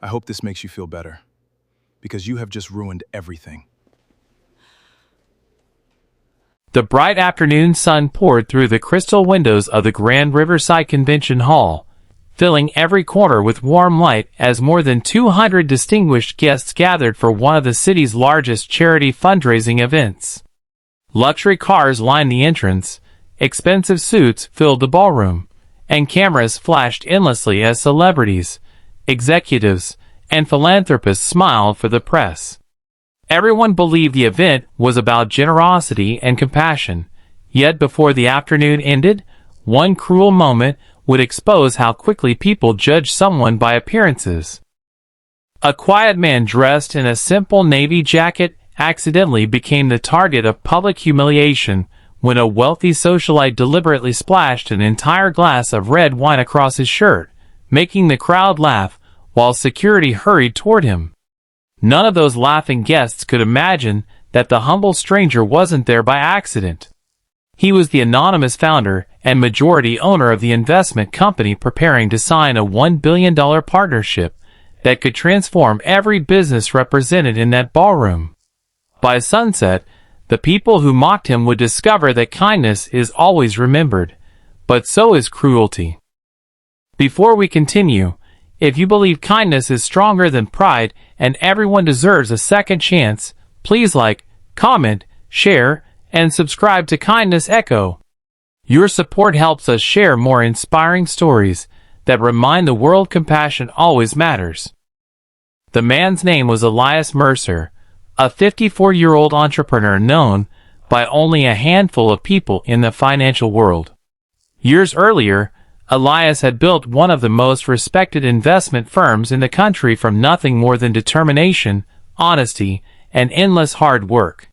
I hope this makes you feel better, because you have just ruined everything. The bright afternoon sun poured through the crystal windows of the Grand Riverside Convention Hall, filling every corner with warm light as more than 200 distinguished guests gathered for one of the city's largest charity fundraising events. Luxury cars lined the entrance, expensive suits filled the ballroom, and cameras flashed endlessly as celebrities, executives, and philanthropists smiled for the press. Everyone believed the event was about generosity and compassion, yet before the afternoon ended, one cruel moment would expose how quickly people judge someone by appearances. A quiet man dressed in a simple navy jacket accidentally became the target of public humiliation when a wealthy socialite deliberately splashed an entire glass of red wine across his shirt, making the crowd laugh while security hurried toward him. None of those laughing guests could imagine that the humble stranger wasn't there by accident. He was the anonymous founder and majority owner of the investment company preparing to sign a $1 billion partnership that could transform every business represented in that ballroom. By sunset, the people who mocked him would discover that kindness is always remembered, but so is cruelty. Before we continue, if you believe kindness is stronger than pride and everyone deserves a second chance, please like, comment, share, and subscribe to Kindness Echo. Your support helps us share more inspiring stories that remind the world compassion always matters. The man's name was Elias Mercer, a 54-year-old entrepreneur known by only a handful of people in the financial world. Years earlier, Elias had built one of the most respected investment firms in the country from nothing more than determination, honesty, and endless hard work.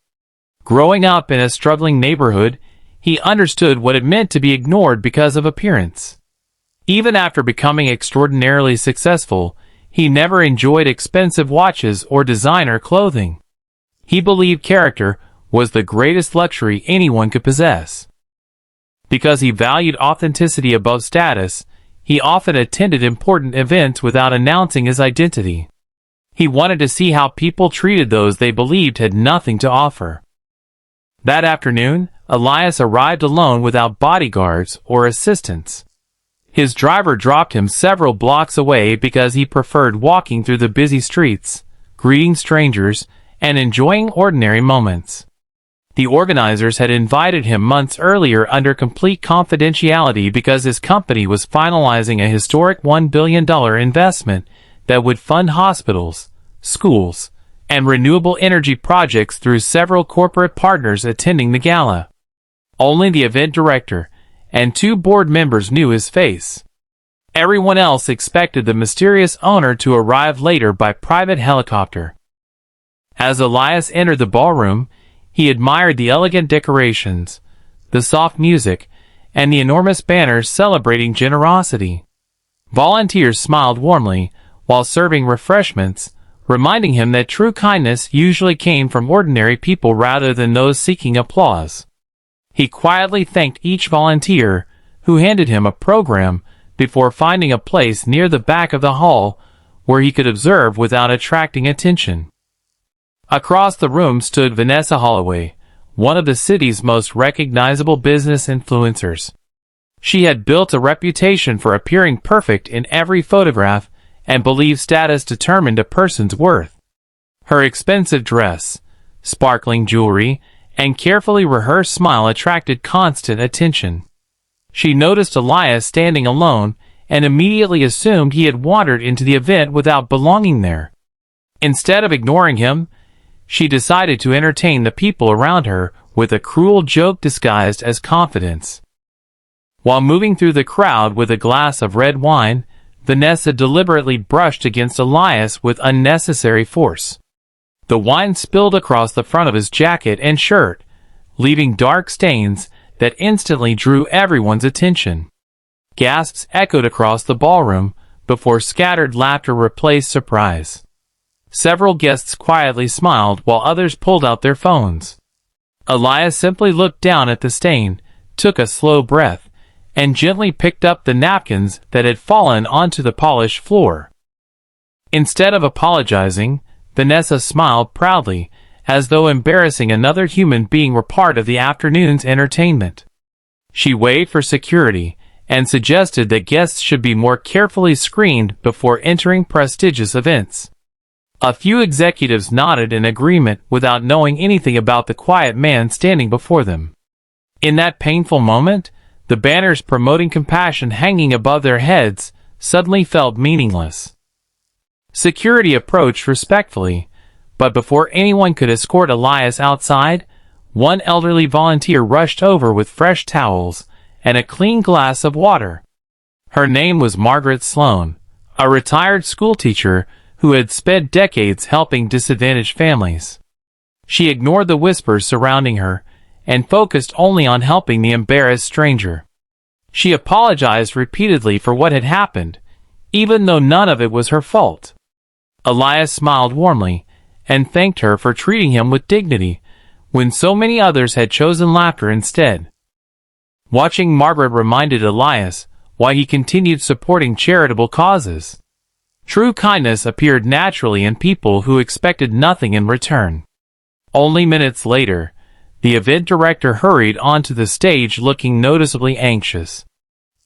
Growing up in a struggling neighborhood, he understood what it meant to be ignored because of appearance. Even after becoming extraordinarily successful, he never enjoyed expensive watches or designer clothing. He believed character was the greatest luxury anyone could possess. Because he valued authenticity above status, he often attended important events without announcing his identity. He wanted to see how people treated those they believed had nothing to offer. That afternoon, Elias arrived alone without bodyguards or assistants. His driver dropped him several blocks away because he preferred walking through the busy streets, greeting strangers, and enjoying ordinary moments. The organizers had invited him months earlier under complete confidentiality because his company was finalizing a historic $1 billion investment that would fund hospitals, schools, and renewable energy projects through several corporate partners attending the gala. Only the event director and 2 board members knew his face. Everyone else expected the mysterious owner to arrive later by private helicopter. As Elias entered the ballroom, he admired the elegant decorations, the soft music, and the enormous banners celebrating generosity. Volunteers smiled warmly while serving refreshments, reminding him that true kindness usually came from ordinary people rather than those seeking applause. He quietly thanked each volunteer, who handed him a program, before finding a place near the back of the hall where he could observe without attracting attention. Across the room stood Vanessa Holloway, one of the city's most recognizable business influencers. She had built a reputation for appearing perfect in every photograph and believed status determined a person's worth. Her expensive dress, sparkling jewelry, and carefully rehearsed smile attracted constant attention. She noticed Elias standing alone and immediately assumed he had wandered into the event without belonging there. Instead of ignoring him, she decided to entertain the people around her with a cruel joke disguised as confidence. While moving through the crowd with a glass of red wine, Vanessa deliberately brushed against Elias with unnecessary force. The wine spilled across the front of his jacket and shirt, leaving dark stains that instantly drew everyone's attention. Gasps echoed across the ballroom before scattered laughter replaced surprise. Several guests quietly smiled while others pulled out their phones. Elias simply looked down at the stain, took a slow breath, and gently picked up the napkins that had fallen onto the polished floor. Instead of apologizing, Vanessa smiled proudly, as though embarrassing another human being were part of the afternoon's entertainment. She waved for security and suggested that guests should be more carefully screened before entering prestigious events. A few executives nodded in agreement without knowing anything about the quiet man standing before them. In that painful moment, the banners promoting compassion hanging above their heads suddenly felt meaningless. Security approached respectfully, but before anyone could escort Elias outside, one elderly volunteer rushed over with fresh towels and a clean glass of water. Her name was Margaret Sloan, a retired schoolteacher who had spent decades helping disadvantaged families. She ignored the whispers surrounding her and focused only on helping the embarrassed stranger. She apologized repeatedly for what had happened, even though none of it was her fault. Elias smiled warmly and thanked her for treating him with dignity, when so many others had chosen laughter instead. Watching Margaret reminded Elias why he continued supporting charitable causes. True kindness appeared naturally in people who expected nothing in return. Only minutes later, the event director hurried onto the stage looking noticeably anxious.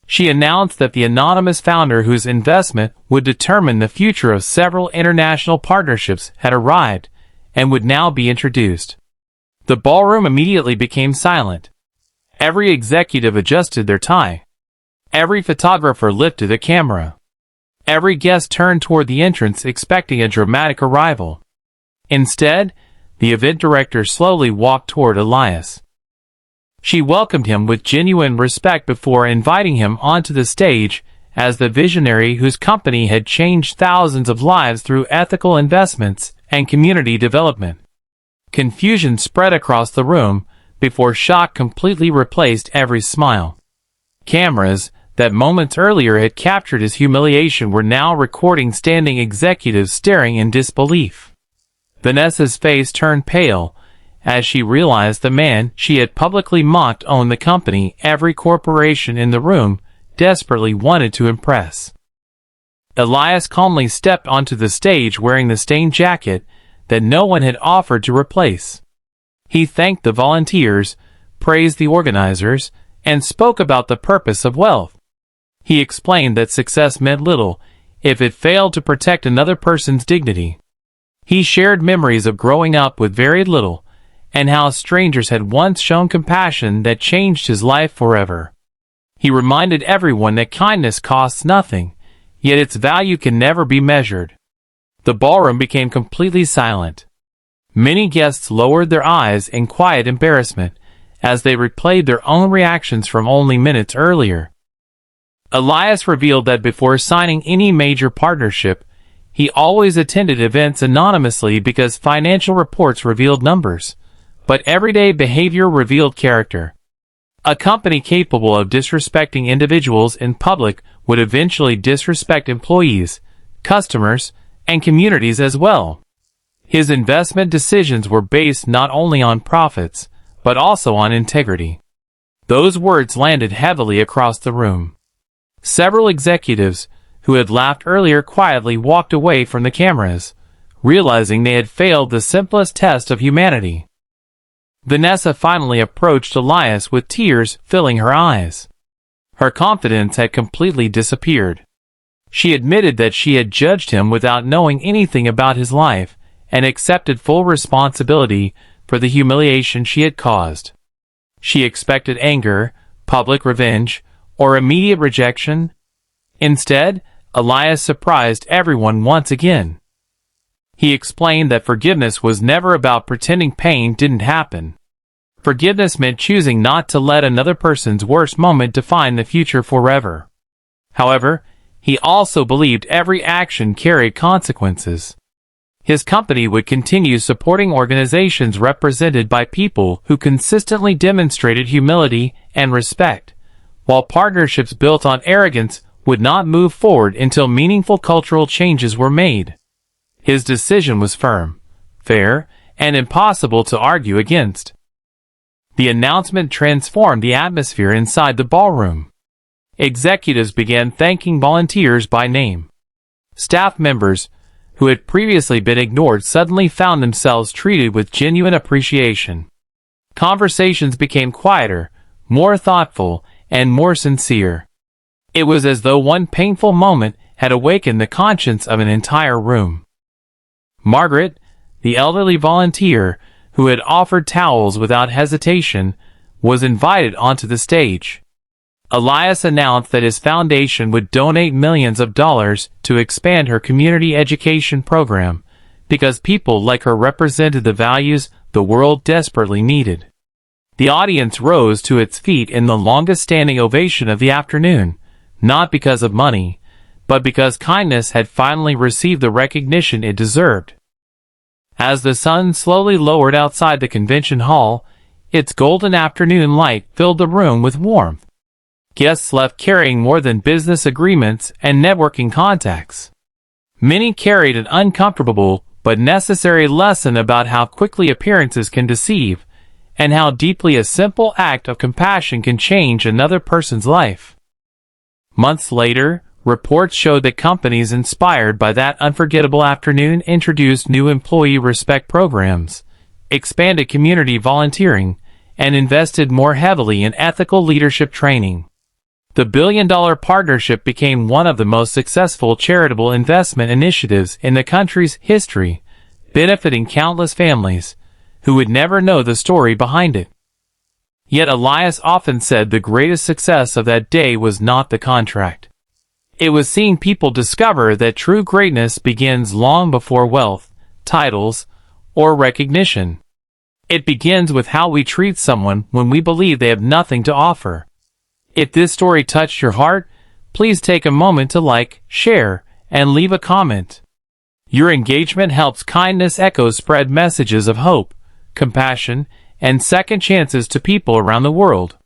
She announced that the anonymous founder whose investment would determine the future of several international partnerships had arrived and would now be introduced. The ballroom immediately became silent. Every executive adjusted their tie. Every photographer lifted a camera. Every guest turned toward the entrance expecting a dramatic arrival. Instead, the event director slowly walked toward Elias. She welcomed him with genuine respect before inviting him onto the stage as the visionary whose company had changed thousands of lives through ethical investments and community development. Confusion spread across the room before shock completely replaced every smile. Cameras that moments earlier had captured his humiliation were now recording standing executives staring in disbelief. Vanessa's face turned pale as she realized the man she had publicly mocked owned the company every corporation in the room desperately wanted to impress. Elias calmly stepped onto the stage wearing the stained jacket that no one had offered to replace. He thanked the volunteers, praised the organizers, and spoke about the purpose of wealth. He explained that success meant little if it failed to protect another person's dignity. He shared memories of growing up with very little, and how strangers had once shown compassion that changed his life forever. He reminded everyone that kindness costs nothing, yet its value can never be measured. The ballroom became completely silent. Many guests lowered their eyes in quiet embarrassment as they replayed their own reactions from only minutes earlier. Elias revealed that before signing any major partnership, he always attended events anonymously because financial reports revealed numbers, but everyday behavior revealed character. A company capable of disrespecting individuals in public would eventually disrespect employees, customers, and communities as well. His investment decisions were based not only on profits, but also on integrity. Those words landed heavily across the room. Several executives, who had laughed earlier, quietly walked away from the cameras, realizing they had failed the simplest test of humanity. Vanessa finally approached Elias with tears filling her eyes. Her confidence had completely disappeared. She admitted that she had judged him without knowing anything about his life and accepted full responsibility for the humiliation she had caused. She expected anger, public revenge, or immediate rejection. Instead, Elias surprised everyone once again. He explained that forgiveness was never about pretending pain didn't happen. Forgiveness meant choosing not to let another person's worst moment define the future forever. However, he also believed every action carried consequences. His company would continue supporting organizations represented by people who consistently demonstrated humility and respect, while partnerships built on arrogance would not move forward until meaningful cultural changes were made. His decision was firm, fair, and impossible to argue against. The announcement transformed the atmosphere inside the ballroom. Executives began thanking volunteers by name. Staff members, who had previously been ignored suddenly found themselves treated with genuine appreciation. Conversations became quieter, more thoughtful, and more sincere. It was as though one painful moment had awakened the conscience of an entire room. Margaret, the elderly volunteer, who had offered towels without hesitation, was invited onto the stage. Elias announced that his foundation would donate millions of dollars to expand her community education program, because people like her represented the values the world desperately needed. The audience rose to its feet in the longest-standing ovation of the afternoon, not because of money, but because kindness had finally received the recognition it deserved. As the sun slowly lowered outside the convention hall, its golden afternoon light filled the room with warmth. Guests left carrying more than business agreements and networking contacts. Many carried an uncomfortable but necessary lesson about how quickly appearances can deceive, and how deeply a simple act of compassion can change another person's life. Months later, reports showed that companies inspired by that unforgettable afternoon introduced new employee respect programs, expanded community volunteering, and invested more heavily in ethical leadership training. The billion-dollar partnership became one of the most successful charitable investment initiatives in the country's history, benefiting countless families who would never know the story behind it. Yet Elias often said the greatest success of that day was not the contract. It was seeing people discover that true greatness begins long before wealth, titles, or recognition. It begins with how we treat someone when we believe they have nothing to offer. If this story touched your heart, please take a moment to like, share, and leave a comment. Your engagement helps Kindness Echoes spread messages of hope, compassion, and second chances to people around the world.